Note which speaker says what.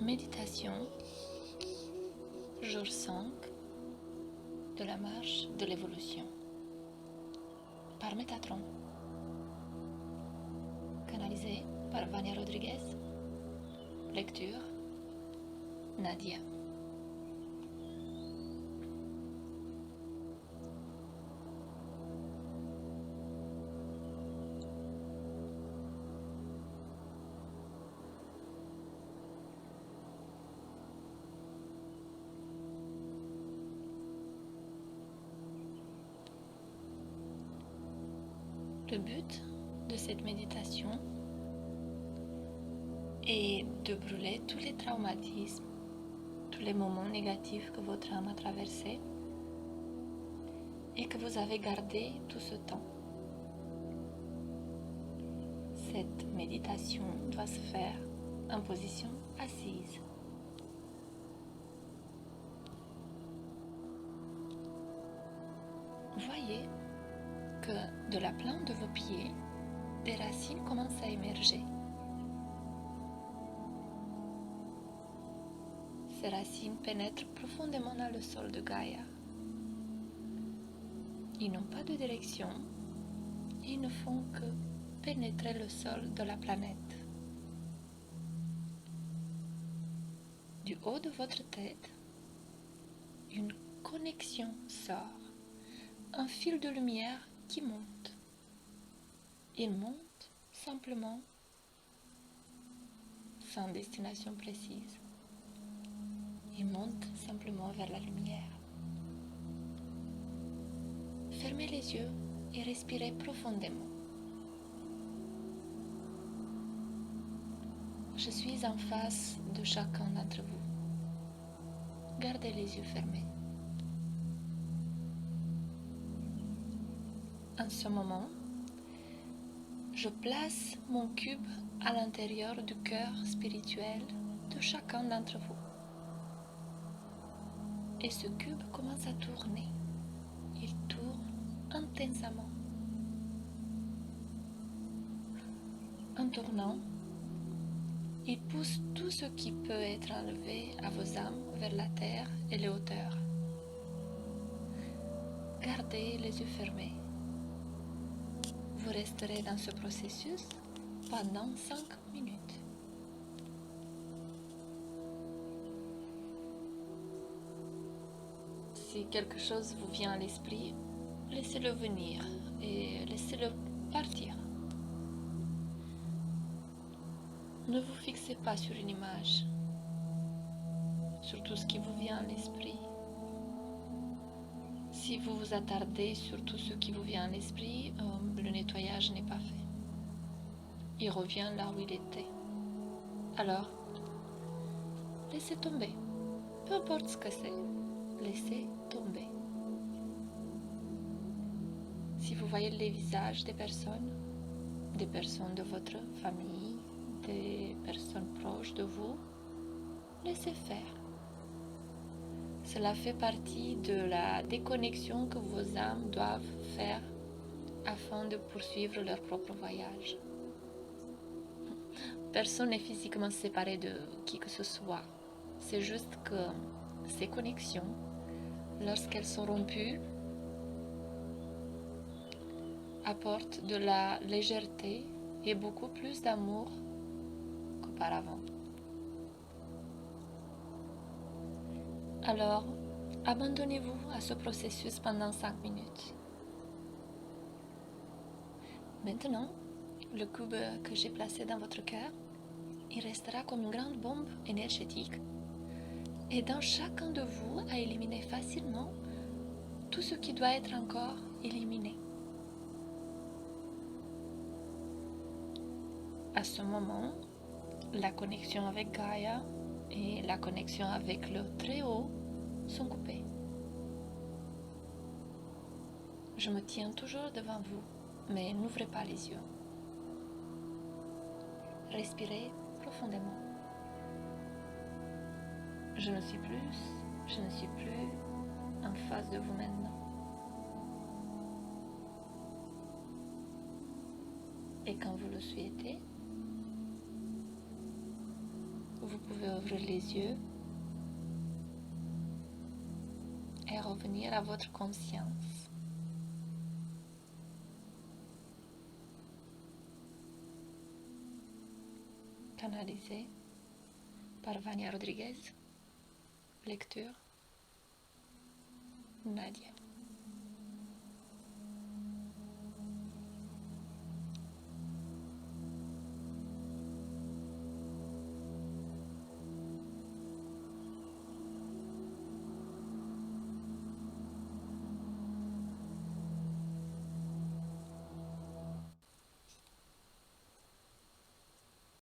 Speaker 1: Méditation, jour 5 de la marche de l'évolution, par Métatron, canalisé par Vania Rodriguez, lecture Nadia. Le but de cette méditation est de brûler tous les traumatismes, tous les moments négatifs que votre âme a traversés et que vous avez gardés tout ce temps. Cette méditation doit se faire en position assise. Voyez que de la plante de vos pieds, des racines commencent à émerger. Ces racines pénètrent profondément dans le sol de Gaïa. Ils n'ont pas de direction, ils ne font que pénétrer le sol de la planète. Du haut de votre tête, une connexion sort, un fil de lumière qui monte. Il monte simplement, sans destination précise. Il monte simplement vers la lumière. Fermez les yeux et respirez profondément. Je suis en face de chacun d'entre vous. Gardez les yeux fermés. En ce moment, je place mon cube à l'intérieur du cœur spirituel de chacun d'entre vous. Et ce cube commence à tourner. Il tourne intensément. En tournant, il pousse tout ce qui peut être enlevé à vos âmes vers la terre et les hauteurs. Gardez les yeux fermés. Vous resterez dans ce processus pendant 5 minutes. Si quelque chose vous vient à l'esprit, laissez-le venir et laissez-le partir. Ne vous fixez pas sur une image, sur tout ce qui vous vient à l'esprit. Si vous vous attardez sur tout ce qui vous vient à l'esprit, le nettoyage n'est pas fait. Il revient là où il était. Alors, laissez tomber. Peu importe ce que c'est, laissez tomber. Si vous voyez les visages des personnes de votre famille, des personnes proches de vous, laissez faire. Cela fait partie de la déconnexion que vos âmes doivent faire afin de poursuivre leur propre voyage. Personne n'est physiquement séparé de qui que ce soit. C'est juste que ces connexions, lorsqu'elles sont rompues, apportent de la légèreté et beaucoup plus d'amour qu'auparavant. Alors, abandonnez-vous à ce processus pendant 5 minutes. Maintenant, le cube que j'ai placé dans votre cœur, il restera comme une grande bombe énergétique, aidant chacun de vous à éliminer facilement tout ce qui doit être encore éliminé. À ce moment, la connexion avec Gaïa et la connexion avec le Très-Haut sont coupées. Je me tiens toujours devant vous, mais n'ouvrez pas les yeux. Respirez profondément. Je ne suis plus en face de vous maintenant. Et quand vous le souhaitez, Vous pouvez ouvrir les yeux et revenir à votre conscience. Canalisé par Vania Rodriguez. Lecture Nadia.